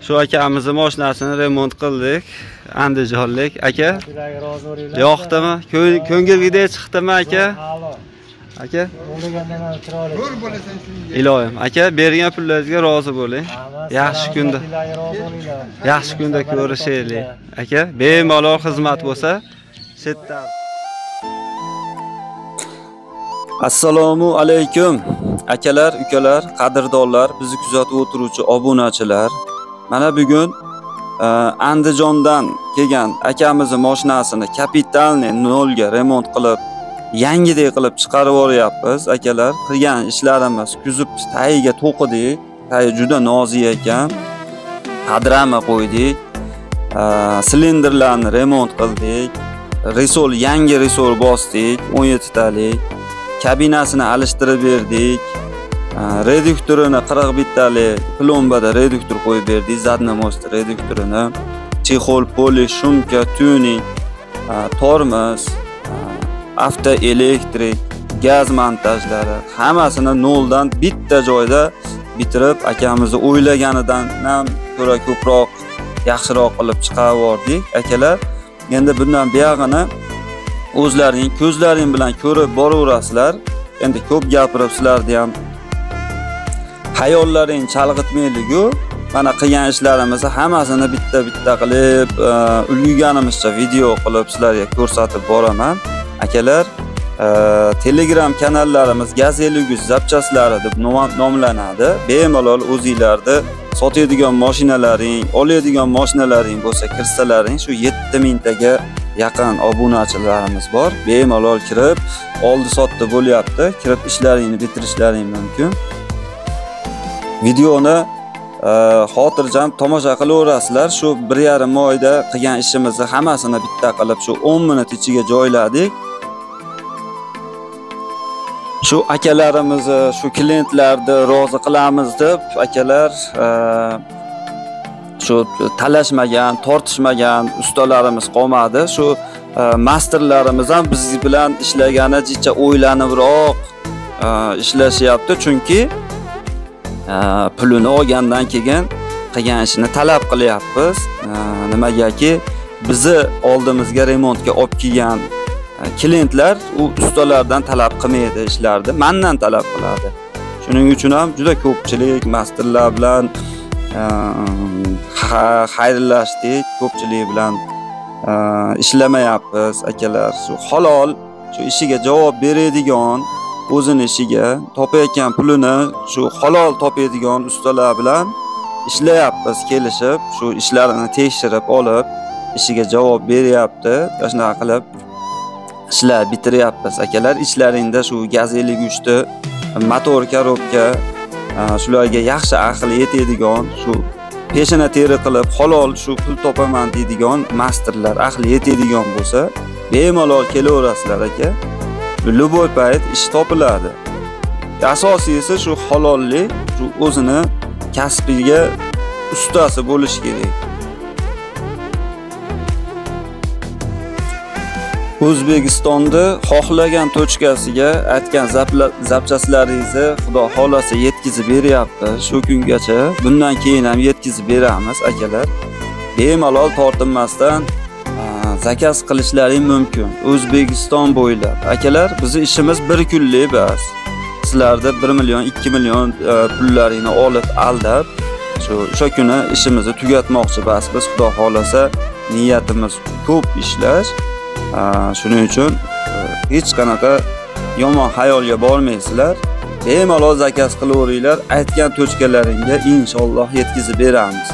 Shu akamizni mashinasini remont qildik. Andijonlik aka. Yo'qdimi? Ko'ngilgidek chiqdimi aka? Aka? Iloyim, aka bergan pullaringizga rozi bo'ling. Yaxshi kunda ko'rishaylik. Aka, bemalol xizmat bo'lsa, setdan. Assalomu alaykum. Akalar, ukalar, qadrdonlar, bizni kuzatib o'tiruvchi obunachilar. Mana bugun Andijondan kelgan akamizning mashinasini kapitalniy nolga remont qilib, yangidek qilib chiqarib yuboryapmiz. Akalar, qilgan ishlarimiz kuzib tagiga to'qidik. Tagi juda nozik ekan. Qadrama qo'ydik. Silindrlarni remont qildik. Resol, yangi resol bosdik, 17 talik. Kabinasini alishtirib berdik. Reduktorini 41 talik plombada reduktor qo'yib berdik. Zadna most reduktorini, chexol, polish, shumka, tuning, tormoz, avto elektrik, gaz montajlari hammasini noldan bitta joyda bitirib, akamizni o'ylaganidan ham ko'ra ko'proq, yaxshiroq qilib chiqarib yubordik. Akalar, endi bundan buyog'ini o'zlaring ko'zlaring bilan ko'rib boraverasizlar. Endi ko'p gapirib sizlarni ham hayollaring chalg'itmayligu. Mana qilgan ishlarimizni hammasini bitta qilib, ulgurganimizcha video qilib sizlarga ko'rsatib boraman. Akalar, Telegram kanallarimiz Gazeluguz zapchaslari deb nomlanadi. Bemalol o'zingizlarni sotadigan mashinalaring, oladigan mashinalaring bo'lsa kirsalaring, shu 7000 taga yaqin obunachilarimiz bor. Bemalol kirib, oldi sotdi bo'lyapti. Kirib ishlaringni bitirishlaring mumkin. Videoni xotirjam tomosha qilaverasizlar. Shu 1,5 oyda qilgan ishimizni hammasini bitta qilib shu 10 minut ichiga joyladik. Shu akalarimizni, shu klientlarni rozi qilamiz deb akalar shu talashmagan, tortishmagan ustalarimiz qolmadi. Shu masterlarimiz ham biz bilan ishlaganicha o'ylanibroq ishlashyapti, chunki pulini olgandan keyin qilgan ishini talab qilyapmiz. Nimagaki, bizni oldimizga remontga olib kelgan klientlar u ustalardan talab qilmaydi ishlarni, mendan talab qiladi. Shuning uchun ham juda ko'pchilik masterlar bilan xayrlashdik, ko'pchilik bilan ishlamayapmiz akalar. Shu halol, shu ishiga javob beradigan, o'zini ishiga topayotgan pulini shu halol topadigan ustalar bilan ishlayapmiz, kelishib, shu ishlarini tekshirib olib, ishiga javob beryapti. Shunaqa qilib ishlar bitiryapmiz akalar. Ishlaringda shu Gazeluguzda motor, korobka, shularga yaxshi aql yetadigan, shu peshana teri qilib halol shu pul topaman deydigan masterlar aql yetadigan bo'lsa, bemalol kelaverasizlar aka. Любой payt ish topiladi. Asosiysi shu halollik, shu o'zini kasbiga ustasi bo'lish kerak. O'zbekistonda xohlagan tochkasiga aytgan zapchaslaringizni Xudo xolasa yetkazib beryapti. Shu kungacha, bundan keyin ham yetkazib beramiz akalar. Bemalol tortinmasdan zakaz qilishlaring mumkin. O'zbekiston bo'ylab. Akalar, bizning ishimiz bir kunlik emas. Sizlarda 1 million, 2 million pullaringni olib aldab, o'sha kuni ishimizni tugatmoqchi bas. Biz Xudo xolasa niyatimiz ko'p ishlash. Shuning uchun hech qanaqa yomon xayolga bormaysizlar. Bemalol zakaz qilaveringlar. Aytgan tochkalaringga inshaalloh yetkazib beramiz.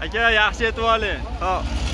Aka, yaxshi yetib oling. Xo'p.